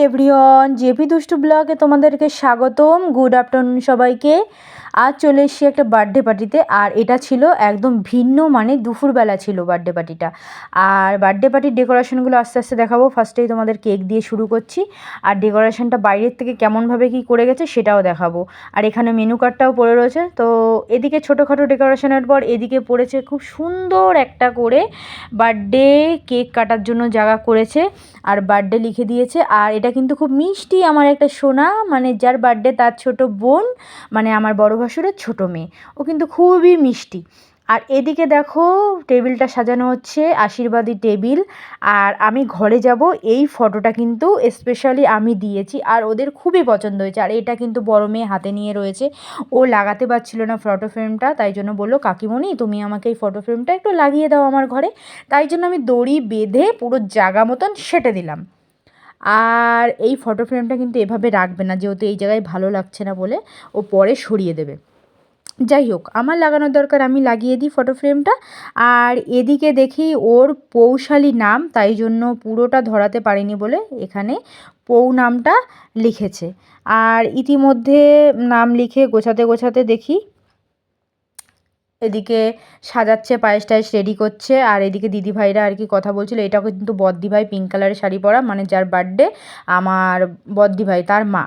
Everyone, JP দুষ্টু ব্লগে তোমাদেরকে স্বাগতম। গুড আফটারনুন সবাইকে। আজ চলে এসেছি একটা বার্থডে পার্টিতে, আর এটা ছিল একদম ভিন্ন, মানে দুপুরবেলা ছিল বার্থডে পার্টিটা। আর বার্থডে পার্টির ডেকোরেশনগুলো আস্তে আস্তে দেখাবো। ফার্স্টেই তোমাদের কেক দিয়ে শুরু করছি, আর ডেকোরেশনটা বাইরের থেকে কেমনভাবে কি করে গেছে সেটাও দেখাবো। আর এখানে মেনু কার্ডটাও পড়ে রয়েছে। তো এদিকে ছোটোখাটো ডেকোরেশনের পর এদিকে পড়েছে খুব সুন্দর একটা করে বার্থডে কেক কাটার জন্য জায়গা করেছে, আর বার্থডে লিখে দিয়েছে। আর এটা কিন্তু খুব মিষ্টি, আমার একটা সোনা, মানে যার বার্থডে তার ছোট বোন, মানে আমার বড় ভাসুরের ছোট মেয়ে, ও কিন্তু খুবই মিষ্টি। আর এদিকে দেখো টেবিলটা সাজানো হচ্ছে, আশীর্বাদী টেবিল। আর আমি ঘরে যাব, এই ফটোটা কিন্তু স্পেশালি আমি দিয়েছি, আর ওদের খুবই পছন্দ হয়েছে। আর এটা কিন্তু বড় মেয়ে হাতে নিয়ে রয়েছে, ও লাগাতে পারছিল না ফটো ফ্রেমটা, তাই জন্য বললো কাকিমণি তুমি আমাকে এই ফটো ফ্রেমটা একটু লাগিয়ে দাও আমার ঘরে। তাই জন্য আমি দড়ি বেঁধে পুরো জায়গা মতন সেটে দিলাম। আর এই ফটো ফ্রেমটা কিন্তু এভাবে রাখবে না, যেহেতু এই জায়গায় ভালো লাগছে না বলে ও পরে সরিয়ে দেবে। যাই হোক, আমার লাগানোর দরকার, আমি লাগিয়ে দিই ফটো ফ্রেমটা। আর এদিকে দেখি ওর পৌশালী নাম, তাই জন্য পুরোটা ধরাতে পারিনি বলে এখানে পৌ নামটা লিখেছে। আর ইতিমধ্যে নাম লিখে গোছাতে গোছাতে দেখি এদিকে সাজাচ্ছে, পায়েস টায়েস রেডি করছে। আর এদিকে দিদিভাইরা আর কি কথা বলছিল। এটা কিন্তু বদ্দিভাই, পিঙ্ক কালারের শাড়ি পরা, মানে যার বার্থডে আমার বদ্দিভাই তার মা।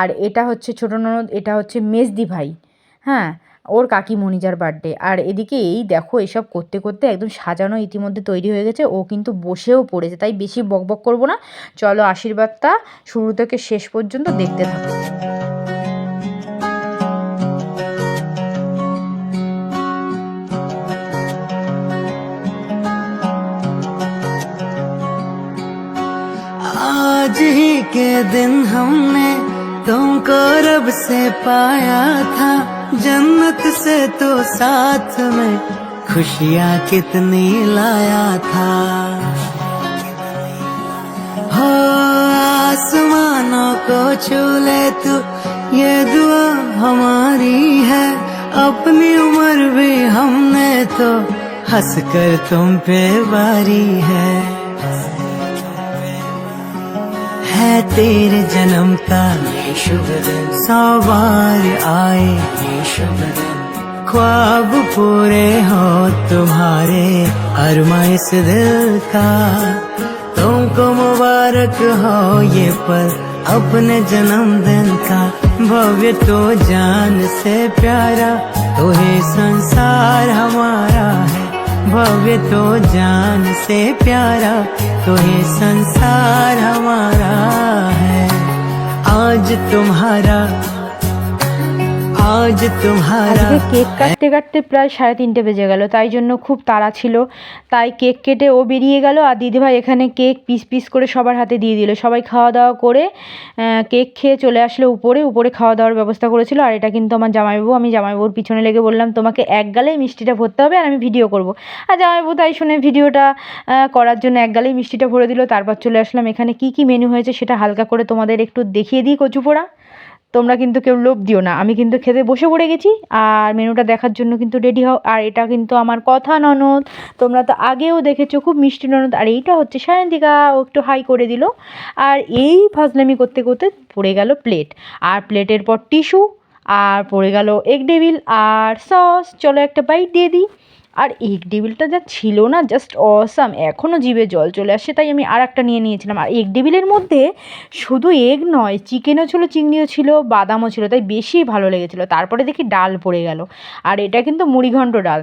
আর এটা হচ্ছে ছোটো ননদ, এটা হচ্ছে মেজদি ভাই, হ্যাঁ, ওর কাকিমণি যার বার্থডে। আর এদিকে এই দেখো এসব করতে করতে একদম সাজানো ইতিমধ্যে তৈরি হয়ে গেছে, ও কিন্তু বসেও পড়েছে। তাই বেশি বকবক করবো না, চলো আশীর্বাদটা শুরু থেকে শেষ পর্যন্ত দেখতে থাকো। आज ही के दिन हमने तुमको रब से पाया था, जन्नत से तो साथ में खुशियाँ कितनी लाया था। हो आसमानों को छू ले तू, ये दुआ हमारी है। अपनी उम्र भी हमने तो हंस कर तुम पे वारी है तेरे जन्म का ये शुभ दिन, 100 बार आए ये शुभ दिन, ख्वाब पूरे हो तुम्हारे अरमा इस दिल का। तुमको मुबारक हो ये पल अपने जन्मदिन का, भव्य तो जान से प्यारा तो ही संसार हमारा है। भव्य तो जान से प्यारा तो ये संसार हमारा है। आज तुम्हारा আজকে কেক কাটতে কাটতে প্রায় 3:30 বেজে গেল, তাই জন্য খুব তাড়া ছিল। তাই কেক কেটে ও বেরিয়ে গেল, আর দিদিভাই এখানে কেক পিস পিস করে সবার হাতে দিয়ে দিল। সবাই খাওয়া দাওয়া করে কেক খেয়ে চলে আসলো উপরে খাওয়া দাওয়ার ব্যবস্থা করেছিল। আর এটা কিন্তু আমার জামাইবাবু, আমি জামাইবাবুর পিছনে লেগে বললাম তোমাকে এক গালেই মিষ্টিটা ভরতে হবে, আর আমি ভিডিও করব। আর জামাইবাবু তাই শুনে ভিডিওটা করার জন্য এক গালেই মিষ্টিটা ভরে দিল। তারপর চলে আসলাম এখানে কি কি মেনু হয়েছে সেটা হালকা করে তোমাদের একটু দেখিয়ে দিই। কচুপোড়া, তোমরা কিন্তু কেউ লোভ দিও না, আমি কিন্তু খেতে বসে পড়ে গেছি। আর মেনুটা দেখার জন্য কিন্তু রেডি হও। আর এটা কিন্তু আমার কথা ননদ, তোমরা তো আগেও দেখেছো, খুব মিষ্টি ননদ। আর এইটা হচ্ছে সায়ন্তিকা, ও একটু হাই করে দিল। আর এই ফাজলামি করতে করতে পড়ে গেল প্লেট, আর প্লেটের পর টিস্যু, আর পড়ে গেল এগ ডেভিল আর সস। চলো একটা বাইট দিয়ে দিই। আর এগ ডেভিলটা যা ছিল না, জাস্ট অসাম, এখনও জিভে জল চলে আসছে, তাই আমি আর একটা নিয়ে নিয়েছিলাম। আর এগ ডেভিলের মধ্যে শুধু এগ নয়, চিকেনও ছিল, চিংড়িও ছিল, বাদামও ছিল, তাই বেশি ভালো লেগেছিলো। তারপরে দেখি ডাল পড়ে গেল, আর এটা কিন্তু মুড়িঘণ্ট ডাল,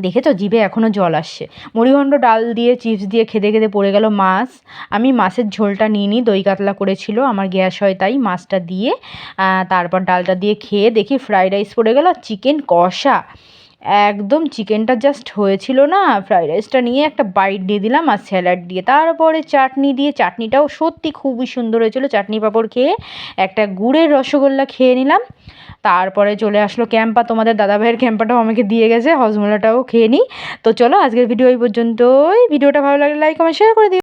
দেখেছো জিভে এখনও জল আসছে। মুড়িঘণ্ট ডাল দিয়ে চিপস দিয়ে খেতে খেতে পড়ে গেল মাছ। আমি মাছের ঝোলটা নিয়ে নিই, দই কাতলা করেছিল, আমার গ্যাস হয় তাই মাছটা দিয়ে তারপর ডালটা দিয়ে খেয়ে দেখি ফ্রাইড রাইস পড়ে গেল, চিকেন কষা, একদম চিকেনটা জাস্ট হয়েছিল না। ফ্রাইড রাইসটা নিয়ে একটা বাইট দিয়ে দিলাম, আর স্যালাড দিয়ে, তারপরে চাটনি দিয়ে, চাটনিটাও সত্যি খুবই সুন্দর হয়েছিল। চাটনি পাঁপড় খেয়ে একটা গুড়ের রসগোল্লা খেয়ে নিলাম। তারপরে চলে আসলো ক্যাম্পা, তোমাদের দাদাভাইয়ের ক্যাম্পাটাও আমাকে দিয়ে গেছে, হজমোলাটাও খেয়ে নিই। তো চলো আজকের ভিডিও এই পর্যন্তই। ভিডিওটা ভালো লাগলে লাইক কমেন্ট শেয়ার করে দিও।